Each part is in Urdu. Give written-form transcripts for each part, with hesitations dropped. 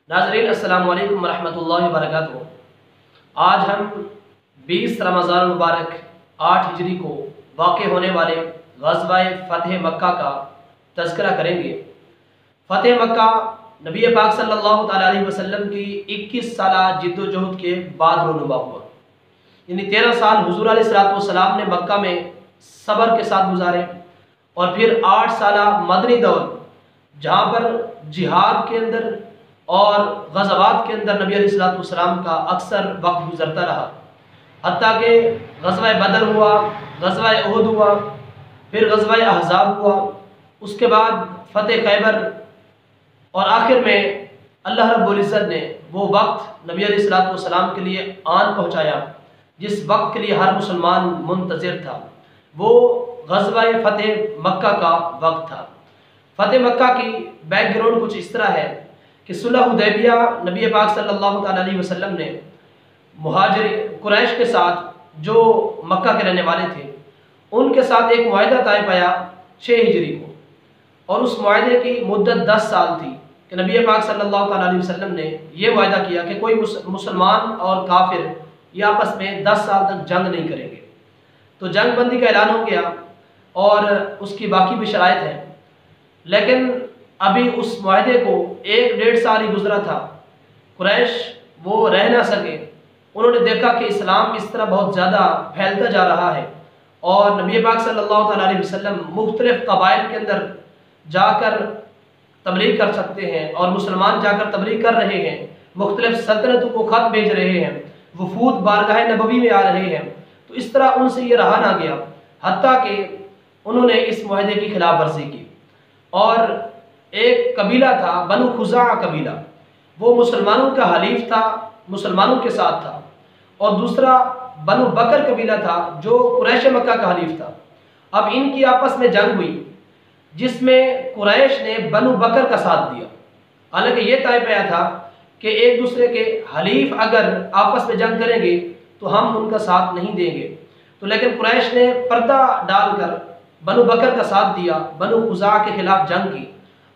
ناظرین السلام علیکم ورحمۃ اللہ وبرکاتہ۔ آج ہم 20 رمضان المبارک 8 ہجری کو واقع ہونے والے غزوہ فتح مکہ کا تذکرہ کریں گے۔ فتح مکہ نبی پاک صلی اللہ تعالیٰ علیہ وسلم کی 21 سالہ جد و جہد کے بعد رونما ہوا، یعنی 13 سال حضور علیہ السلام نے مکہ میں صبر کے ساتھ گزارے، اور پھر 8 سالہ مدنی دور جہاں پر جہاد کے اندر اور غزوات کے اندر نبی علیہ السلام کا اکثر وقت گزرتا رہا، حتیٰ کہ غزوہ بدر ہوا، غزوہ احد ہوا، پھر غزوہ احزاب ہوا، اس کے بعد فتح خیبر، اور آخر میں اللہ رب العزت نے وہ وقت نبی علیہ السلام کے لیے آن پہنچایا جس وقت کے لیے ہر مسلمان منتظر تھا۔ وہ غزوہ فتح مکہ کا وقت تھا۔ فتح مکہ کی بیک گراؤنڈ کچھ اس طرح ہے کہ صلح حدیبیہ نبی پاک صلی اللہ تعالیٰ علیہ وسلم نے مہاجر قریش کے ساتھ جو مکہ کے رہنے والے تھے ان کے ساتھ ایک معاہدہ طے پایا 6 ہجری کو، اور اس معاہدے کی مدت 10 سال تھی کہ نبی پاک صلی اللہ تعالیٰ علیہ وسلم نے یہ وعدہ کیا کہ کوئی مسلمان اور کافر یہ آپس میں 10 سال تک جنگ نہیں کریں گے۔ تو جنگ بندی کا اعلان ہو گیا اور اس کی باقی بھی شرائط ہیں، لیکن ابھی اس معاہدے کو 1-1.5 سال ہی گزرا تھا۔ قریش وہ رہ نہ سکے، انہوں نے دیکھا کہ اسلام اس طرح بہت زیادہ پھیلتا جا رہا ہے، اور نبی پاک صلی اللہ تعالیٰ علیہ وسلم مختلف قبائل کے اندر جا کر تبلیغ کر سکتے ہیں، اور مسلمان جا کر تبلیغ کر رہے ہیں، مختلف سلطنتوں کو خط بھیج رہے ہیں، وفود بارگاہ نبوی میں آ رہے ہیں، تو اس طرح ان سے یہ رہا نہ گیا، حتیٰ کہ انہوں نے اس معاہدے کی خلاف ورزی کی۔ اور ایک قبیلہ تھا بنو خزاعہ قبیلہ، وہ مسلمانوں کا حلیف تھا، مسلمانوں کے ساتھ تھا، اور دوسرا بنو بکر قبیلہ تھا جو قریش مکہ کا حلیف تھا۔ اب ان کی آپس میں جنگ ہوئی جس میں قریش نے بنو بکر کا ساتھ دیا، حالانکہ یہ طے پایا تھا کہ ایک دوسرے کے حلیف اگر آپس میں جنگ کریں گے تو ہم ان کا ساتھ نہیں دیں گے، تو لیکن قریش نے پردہ ڈال کر بنو بکر کا ساتھ دیا، بنو خزاعہ کے خلاف جنگ کی۔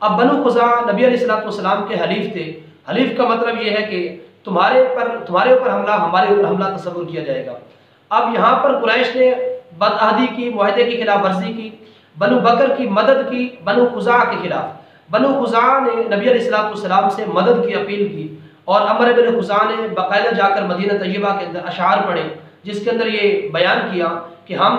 اب بنو خزاعہ نبی علیہ السلام کے حلیف تھے۔ حلیف کا مطلب یہ ہے کہ تمہارے اوپر حملہ ہمارے اوپر حملہ تصور کیا جائے گا۔ اب یہاں پر قریش نے بدعہدی کی، معاہدے کی خلاف ورزی کی، بنو بکر کی مدد کی بنو خزاعہ کے خلاف۔ بنو خزاعہ نے نبی علیہ السلام سے مدد کی اپیل کی، اور عمر بن خزاعہ نے باقاعدہ جا کر مدینہ طیبہ کے اندر اشعار پڑھے جس کے اندر یہ بیان کیا کہ ہم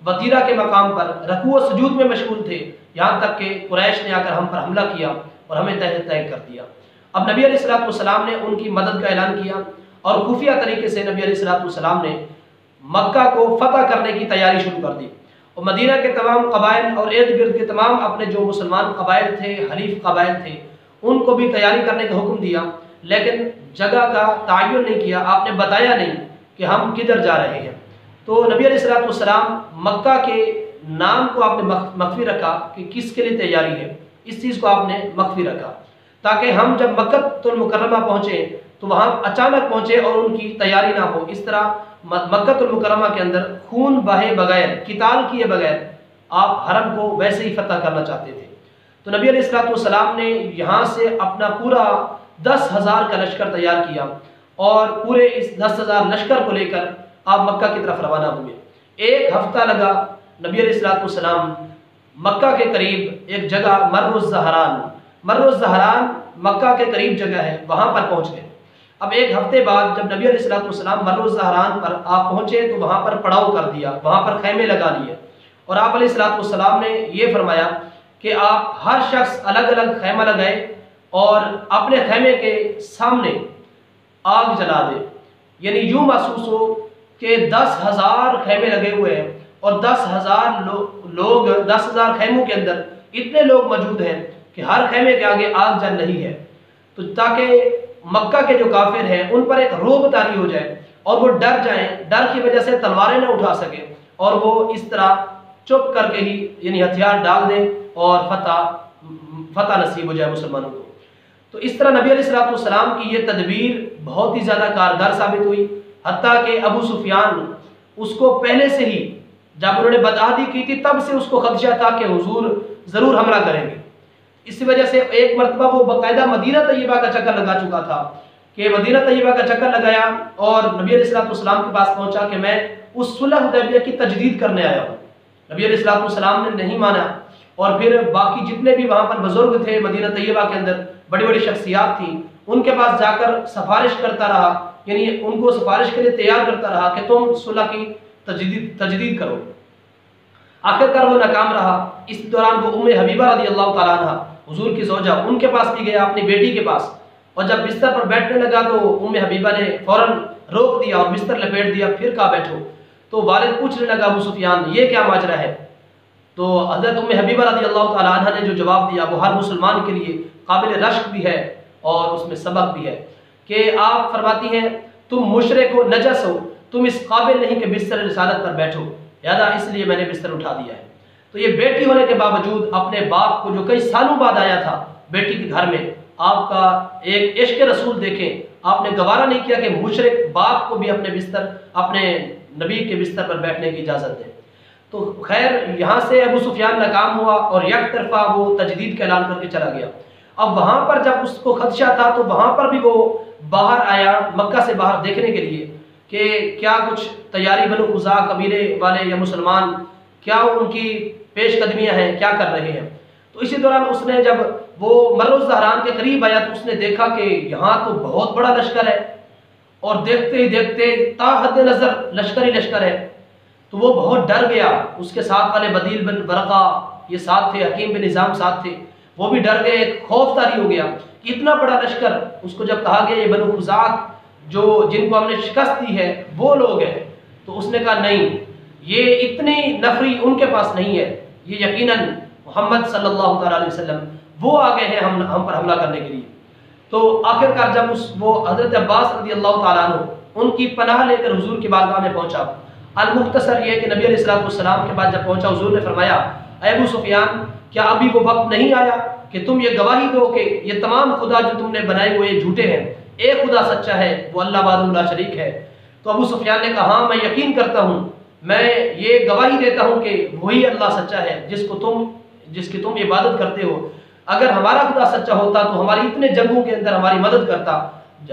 وطیرہ کے مقام پر رکوع و سجود میں مشغول تھے، یہاں تک کہ قریش نے آ کر ہم پر حملہ کیا اور ہمیں تحت کر دیا۔ اب نبی علیہ السلام نے ان کی مدد کا اعلان کیا، اور خفیہ طریقے سے نبی علیہ السلام نے مکہ کو فتح کرنے کی تیاری شروع کر دی، اور مدینہ کے تمام قبائل اور ارد گرد کے تمام اپنے جو مسلمان قبائل تھے، حلیف قبائل تھے، ان کو بھی تیاری کرنے کا حکم دیا، لیکن جگہ کا تعین نہیں کیا، آپ نے بتایا نہیں کہ ہم کدھر جا رہے ہیں۔ تو نبی علیہ السلام مکہ کے نام کو آپ نے مخفی رکھا کہ کس کے لیے تیاری ہے، اس چیز کو آپ نے مخفی رکھا تاکہ ہم جب مکہ المکرمہ پہنچے تو وہاں اچانک پہنچے اور ان کی تیاری نہ ہو۔ اس طرح مکہ المکرمہ کے اندر خون بہے بغیر، قتال کیے بغیر آپ حرم کو ویسے ہی فتح کرنا چاہتے تھے۔ تو نبی علیہ السلام نے یہاں سے اپنا پورا 10,000 کا لشکر تیار کیا، اور پورے اس 10,000 لشکر کو لے کر آپ مکہ کی طرف روانہ ہوئے۔ 1 ہفتہ لگا نبی علیہ السلام مکہ کے قریب ایک جگہ مر الزہران مکہ کے قریب جگہ ہے، وہاں پر پہنچ گئے۔ اب 1 ہفتے بعد جب نبی علیہ السلام مر الزہران پر آپ پہنچے تو وہاں پر پڑاؤ کر دیا، وہاں پر خیمے لگا لیے، اور آپ علیہ السلام نے یہ فرمایا کہ آپ ہر شخص الگ الگ خیمہ لگائے اور اپنے خیمے کے سامنے آگ جلا دے، یعنی یوں محسوس ہو کہ 10,000 خیمے لگے ہوئے ہیں، اور 10,000 لوگ 10,000 خیموں کے اندر اتنے لوگ موجود ہیں کہ ہر خیمے کے آگے آگ جل رہی ہے، تو تاکہ مکہ کے جو کافر ہیں ان پر ایک رعب طاری ہو جائے اور وہ ڈر جائیں، ڈر کی وجہ سے تلواریں نہ اٹھا سکیں، اور وہ اس طرح چپ کر کے ہی یعنی ہتھیار ڈال دیں اور فتح نصیب ہو جائے مسلمانوں کو۔ تو اس طرح نبی علیہ السلام کی یہ تدبیر بہت ہی زیادہ کارگر ثابت ہوئی، حتیٰ کہ ابو سفیان اس کو پہلے سے ہی جب انہوں نے بدعہدی کی تھی تب سے اس کو خدشہ تھا کہ حضور ضرور حملہ کریں گے، اسی وجہ سے ایک مرتبہ وہ باقاعدہ مدینہ طیبہ کا چکر لگا چکا تھا کہ مدینہ طیبہ کا چکر لگایا اور نبی علیہ الصلوۃ والسلام کے پاس پہنچا کہ میں اس صلح حدیبیہ کی تجدید کرنے آیا ہوں۔ نبی علیہ الصلوۃ والسلام نے نہیں مانا، اور پھر باقی جتنے بھی وہاں پر بزرگ تھے مدینہ طیبہ کے اندر، بڑی بڑی شخصیات تھیں، ان کے پاس جا کر سفارش کرتا رہا، یعنی ان کو سفارش کے لیے تیار کرتا رہا کہ تم صلح کی تجدید کرو۔ آخر کار وہ ناکام رہا۔ اس دوران وہ ام حبیبہ رضی اللہ تعالیٰ عنہ، حضور کی زوجہ، ان کے پاس بھی گیا، اپنی بیٹی کے پاس، اور جب بستر پر بیٹھنے لگا تو ام حبیبہ نے فوراً روک دیا اور بستر لپیٹ دیا، پھر کہا بیٹھو۔ تو والد پوچھنے لگا ابو سفیان یہ کیا ماجرا ہے؟ تو حضرت ام حبیبہ رضی اللہ تعالیٰ عنہ نے جو جواب دیا وہ ہر مسلمان کے لیے قابل رشک بھی ہے اور اس میں سبق بھی ہے، کہ آپ فرماتی ہیں تم مشرک ہو، نجس ہو، تم اس قابل نہیں کہ بستر رسالت پر بیٹھو، لہذا اس لیے میں نے بستر اٹھا دیا ہے۔ تو یہ بیٹی ہونے کے باوجود اپنے باپ کو جو کئی سالوں بعد آیا تھا بیٹی کے گھر میں، آپ کا ایک عشق رسول دیکھیں، آپ نے گوارا نہیں کیا کہ مشرک باپ کو بھی اپنے بستر، اپنے نبی کے بستر پر بیٹھنے کی اجازت دیں۔ تو خیر یہاں سے ابو سفیان ناکام ہوا اور یک طرفہ وہ تجدید کا اعلان کر کے چلا گیا۔ اب وہاں پر جب اس کو خدشہ تھا تو وہاں پر بھی وہ باہر آیا مکہ سے باہر دیکھنے کے لیے کہ کیا کچھ تیاری بنو خزاع قبیلے والے یا مسلمان کیا ان کی پیش قدمیاں ہیں، کیا کر رہے ہیں۔ تو اسی دوران اس نے جب وہ مر الزہران کے قریب آیا تو اس نے دیکھا کہ یہاں تو بہت بڑا لشکر ہے، اور دیکھتے ہی دیکھتے تا حد نظر لشکر ہی لشکر ہے۔ تو وہ بہت ڈر گیا، اس کے ساتھ والے بدیل بن برقہ یہ ساتھ تھے، حکیم بن نظام ساتھ تھے، وہ بھی ڈر گئے، ایک خوف طاری ہو گیا کہ اتنا بڑا لشکر۔ اس کو جب کہا گیا یہ بنو خزاع جو جن کو ہم نے شکست دی ہے وہ لوگ ہیں، تو اس نے کہا نہیں، یہ اتنی نفری ان کے پاس نہیں ہے، یہ یقیناً محمد صلی اللہ تعالیٰ علیہ وسلم وہ آ گئے ہیں ہم پر حملہ کرنے کے لیے۔ تو آخر کار جب وہ حضرت عباس رضی اللہ تعالیٰ عنہ ان کی پناہ لے کر حضور کی بارگاہ میں پہنچا، المختصر یہ کہ نبی علیہ الصلوۃ والسلام کے بعد جب پہنچا حضور نے فرمایا اے ابو سفیان کیا ابھی وہ وقت نہیں آیا کہ تم یہ گواہی دو کہ یہ تمام خدا جو تم نے بنائے ہوئے یہ جھوٹے ہیں، ایک خدا سچا ہے وہ اللہ وحدہ لا شریک ہے۔ تو ابو سفیان نے کہا ہاں میں یقین کرتا ہوں، میں یہ گواہی دیتا ہوں کہ وہی اللہ سچا ہے جس کی تم عبادت کرتے ہو۔ اگر ہمارا خدا سچا ہوتا تو ہماری اتنے جنگوں کے اندر ہماری مدد کرتا،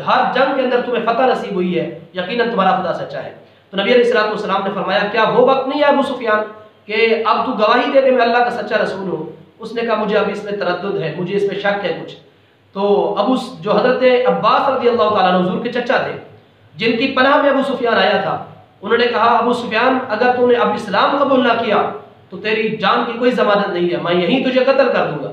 ہر جنگ کے اندر تمہیں فتح نصیب ہوئی ہے، یقیناً تمہارا خدا سچا ہے۔ تو نبی علیہ الصلوۃ والسلام نے فرمایا کیا وہ وقت نہیں ہے ابو سفیان کہ اب تو گواہی دے کہ میں اللہ کا سچا رسول ہوں؟ اس نے کہا مجھے اب اس میں تردد ہے، مجھے اس میں شک ہے کچھ۔ تو جو حضرت عباس رضی اللہ تعالیٰ عنہ حضور کے چچا تھے، جن کی پناہ میں ابو سفیان آیا تھا، انہوں نے کہا ابو سفیان اگر تو نے اب اسلام قبول نہ کیا تو تیری جان کی کوئی ضمانت نہیں ہے، میں یہیں تجھے قتل کر دوں گا۔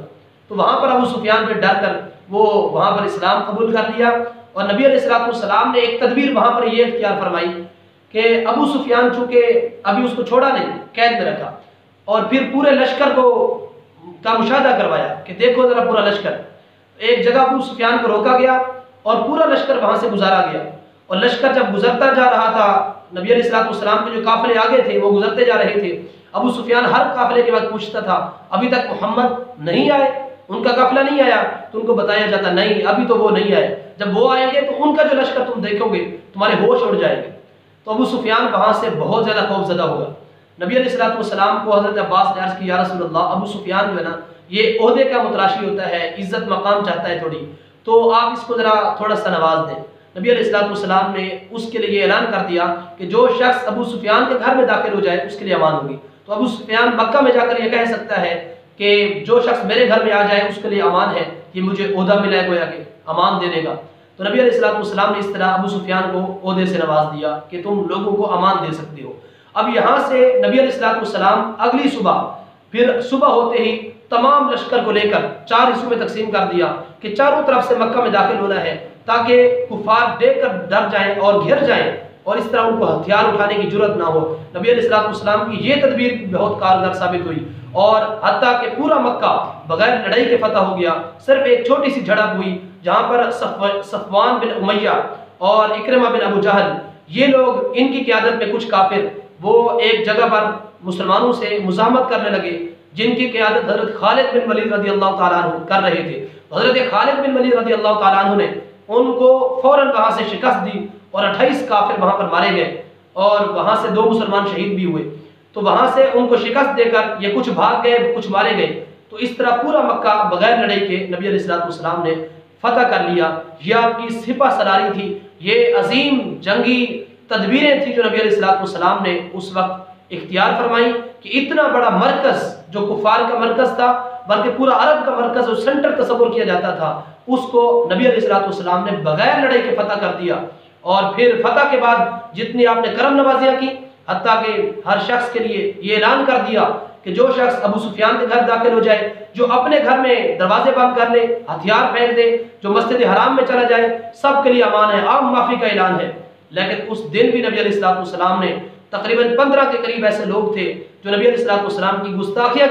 تو وہاں پر ابو سفیان نے ڈر کر وہ وہاں پر اسلام قبول کر لیا، اور نبی علیہ الصلوۃ والسلام نے ایک تدبیر وہاں پر یہ اختیار فرمائی کہ ابو سفیان چونکہ ابھی اس کو چھوڑا نہیں، قید میں رکھا، اور پھر پورے لشکر کا مشاہدہ کروایا کہ دیکھو ذرا پورا لشکر۔ ایک جگہ ابو سفیان کو روکا گیا اور پورا لشکر وہاں سے گزارا گیا، اور لشکر جب گزرتا جا رہا تھا، نبی علیہ الصلوۃ والسلام کے جو قافلے آگے تھے وہ گزرتے جا رہے تھے، ابو سفیان ہر قافلے کے وقت پوچھتا تھا ابھی تک محمد نہیں آئے، ان کا قافلہ نہیں آیا؟ تو ان کو بتایا جاتا نہیں ابھی تو وہ نہیں آئے، جب وہ آئیں گے تو ان کا جو لشکر تم دیکھو گے تمہارے ہوش اڑ جائیں گے۔ تو ابو سفیان وہاں سے بہت زیادہ خوف زدہ ہوا۔ نبی علیہ الصلوۃ والسلام کو حضرت عباس نے عرض کی یا رسول اللہ ابو سفیان جو ہے نا یہ عہدے کا متراشی ہوتا ہے، عزت مقام چاہتا ہے تھوڑی، تو آپ اس کو ذرا تھوڑا سا نواز دیں۔ نبی علیہ الصلوۃ والسلام نے اس کے لیے اعلان کر دیا کہ جو شخص ابو سفیان کے گھر میں داخل ہو جائے اس کے لیے امان ہوگی۔ تو ابو سفیان مکہ میں جا کر یہ کہہ سکتا ہے کہ جو شخص میرے گھر میں آ جائے اس کے لیے امان ہے، یہ مجھے عہدہ ملا ہے گویا کہ امان دینے کا۔ تو نبی علیہ الصلوۃ والسلام نے اس طرح ابو سفیان کو عہدے سے نواز دیا کہ تم لوگوں کو امان دے سکتے ہو۔ اب یہاں سے نبی علیہ الصلوۃ والسلام اگلی صبح، پھر صبح ہوتے ہی تمام لشکر کو لے کر 4 حصوں میں تقسیم کر دیا کہ چاروں طرف سے مکہ میں داخل ہونا ہے تاکہ کفار دیکھ کر ڈر جائیں اور گھر جائیں، اور اس طرح ان کو ہتھیار اٹھانے کی جرت نہ ہو۔ نبی علیہ الصلوۃ والسلام کی یہ تدبیر بہت کارگر ثابت ہوئی، اور حتیٰ کہ پورا مکہ بغیر لڑائی کے فتح ہو گیا۔ صرف ایک چھوٹی سی جھڑپ ہوئی جہاں پر صفوان بن امیہ اور اکرمہ بن ابو جہل، یہ لوگ ان کی قیادت میں کچھ کافر وہ ایک جگہ پر مسلمانوں سے مزاحمت کرنے لگے، جن کی قیادت حضرت خالد بن ولید رضی اللہ تعالیٰ عنہ کر رہے تھے۔ حضرت خالد بن ولید رضی اللہ تعالیٰ عنہ نے ان کو فوراً وہاں سے شکست دی، اور 28 کافر وہاں پر مارے گئے، اور وہاں سے 2 مسلمان شہید بھی ہوئے۔ تو وہاں سے ان کو شکست دے کر یہ کچھ بھاگ گئے، کچھ مارے گئے۔ تو اس طرح پورا مکہ بغیر لڑائی کے نبی علیہ السلام نے فتح کر لیا۔ یہ آپ کی سپہ سالاری تھی، یہ عظیم جنگی تدبیریں تھیں جو نبی علیہ السلام نے اس وقت اختیار فرمائی کہ اتنا بڑا مرکز جو کفار کا مرکز تھا بلکہ پورا عرب کا مرکز اور سینٹر تصور کیا جاتا تھا، اس کو نبی علیہ السلام نے بغیر لڑائی کے فتح کر دیا۔ اور پھر فتح کے بعد جتنی آپ نے کرم نوازیاں کی، حتیٰ کہ ہر شخص کے لیے یہ اعلان کر دیا کہ جو شخص ابو سفیان کے گھر داخل ہو جائے، جو اپنے گھر میں دروازے بند کر لے، ہتھیار پھینک دے، جو مسجد حرام میں چلا جائے، سب کے لیے امان ہے، عام معافی کا اعلان ہے۔ لیکن اس دن بھی نبی علیہ السلام نے تقریباً 15 کے قریب ایسے لوگ تھے جو نبی علیہ السلام کی گستاخیاں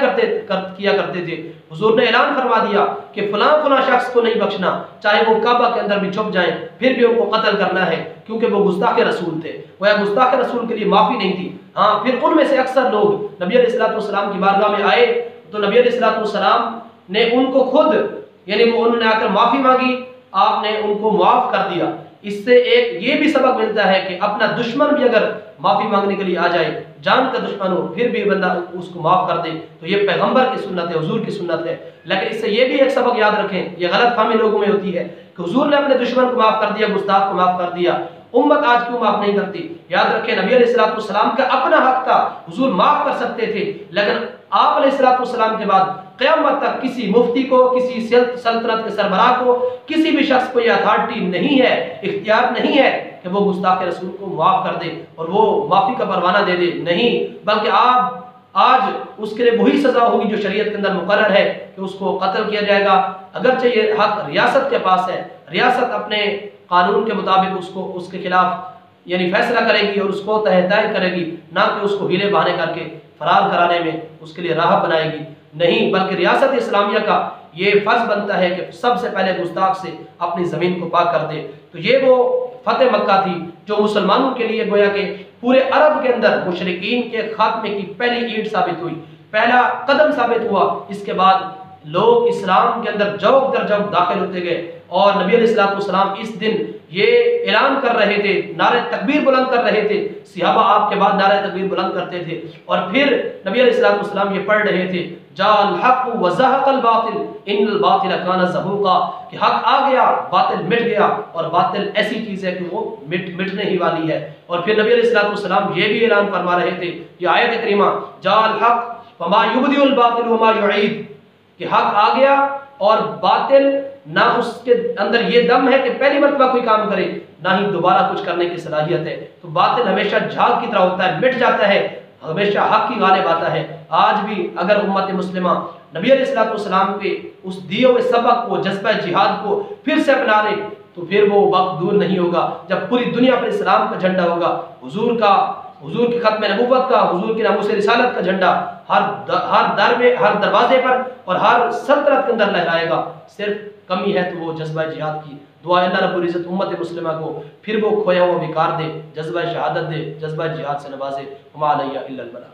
کیا کرتے تھے۔ حضور نے اعلان فرما دیا کہ فلاں فلاں شخص کو نہیں بخشنا، چاہے وہ کعبہ کے اندر بھی چھپ جائیں، پھر بھی ان کو قتل کرنا ہے، کیونکہ وہ گستاخ رسول تھے۔ وہ گستاخ رسول کے لیے معافی نہیں تھی۔ ہاں، پھر ان میں سے اکثر لوگ نبی علیہ السلام کی بارگاہ میں آئے تو نبی علیہ السلام نے ان کو خود، یعنی وہ انہوں نے آ کر معافی مانگی، آپ نے ان کو معاف کر دیا۔ اس سے ایک یہ بھی سبق ملتا ہے کہ اپنا دشمن بھی اگر معافی مانگنے کے لیے آ جائے، جان کا دشمن ہو، پھر بھی بندہ اس کو معاف کر دے، تو یہ پیغمبر کی سنت ہے، حضور کی سنت ہے۔ لیکن اس سے یہ بھی ایک سبق یاد رکھیں، یہ غلط فہمی لوگوں میں ہوتی ہے کہ حضور نے اپنے دشمن کو معاف کر دیا، گستاخ کو معاف کر دیا، امت آج کیوں معاف نہیں کرتی؟ یاد رکھیں، نبی علیہ السلام کا اپنا حق تھا، حضور معاف کر سکتے تھے، لیکن آپ علیہ السلام کے بعد قیامت تک کسی مفتی کو، کسی سلطنت کے سربراہ کو، کسی بھی شخص کو یہ اتھارٹی نہیں ہے، اختیار نہیں ہے کہ وہ گستاخ رسول کو معاف کر دے اور وہ معافی کا پروانہ دے دے، نہیں، بلکہ آج اس کے لیے وہی سزا ہوگی جو شریعت کے اندر مقرر ہے کہ اس کو قتل کیا جائے گا۔ اگرچہ یہ حق ریاست کے پاس ہے، ریاست اپنے قانون کے مطابق اس کے خلاف یعنی فیصلہ کرے گی اور اس کو تہہ کرے گی، نہ کہ اس کو ہیلے بہانے کر کے فرار کرانے میں اس کے لیے راہ بنائے گی، نہیں، بلکہ ریاست اسلامیہ کا یہ فرض بنتا ہے کہ سب سے پہلے گستاخ سے اپنی زمین کو پاک کر دے۔ تو یہ وہ فتح مکہ تھی جو مسلمانوں کے لیے گویا کہ پورے عرب کے اندر مشرکین کے خاتمے کی پہلی اینٹ ثابت ہوئی، پہلا قدم ثابت ہوا۔ اس کے بعد لوگ اسلام کے اندر جوق در جوق داخل ہوتے گئے، اور نبی علیہ السلام اس دن یہ اعلان کر رہے تھے، نعرہ تکبیر بلند کر رہے تھے، صحابہ آپ کے بعد نعرہ تکبیر بلند کرتے تھے، اور پھر نبی علیہ السلام یہ پڑھ رہے تھے، جاء الحق وزهق الباطل ان الباطل كان زهوقا، کہ حق آ گیا، باطل مٹ گیا، اور باطل ایسی چیز ہے کہ وہ مٹنے ہی والی ہے۔ اور پھر نبی علیہ السلام یہ بھی اعلان فرما رہے تھے، یہ آیت کریمہ جاء الحق وما يبدئ الباطل وما يعيد، کہ حق آ گیا اور باطل نہ اس کے اندر یہ دم ہے کہ پہلی مرتبہ کوئی کام کرے، نہ ہی دوبارہ کچھ کرنے کی صلاحیت ہے۔ تو باطل ہمیشہ جھاگ کی طرح ہوتا ہے، مٹ جاتا ہے، ہمیشہ حق کی غالب آتا ہے۔ آج بھی اگر امت مسلمہ نبی علیہ السلام کے اس دیے ہوئے سبق کو، جذبہ جہاد کو پھر سے اپنا لے، تو پھر وہ وقت دور نہیں ہوگا جب پوری دنیا پر اسلام کا جھنڈا ہوگا، حضور کی ختم نبوت کا، حضور کی ناموس رسالت کا جھنڈا ہر در میں، ہر دروازے پر اور ہر سلطنت کے اندر لہرائے گا۔ صرف کمی ہے تو وہ جذبہ جہاد کی۔ دعا اللہ رب العزت امت مسلمہ کو پھر وہ کھویا ہوا وقار دے، جذبہ شہادت دے، جذبہ جہاد سے نوازے۔ وما علیہ الا البلاغ۔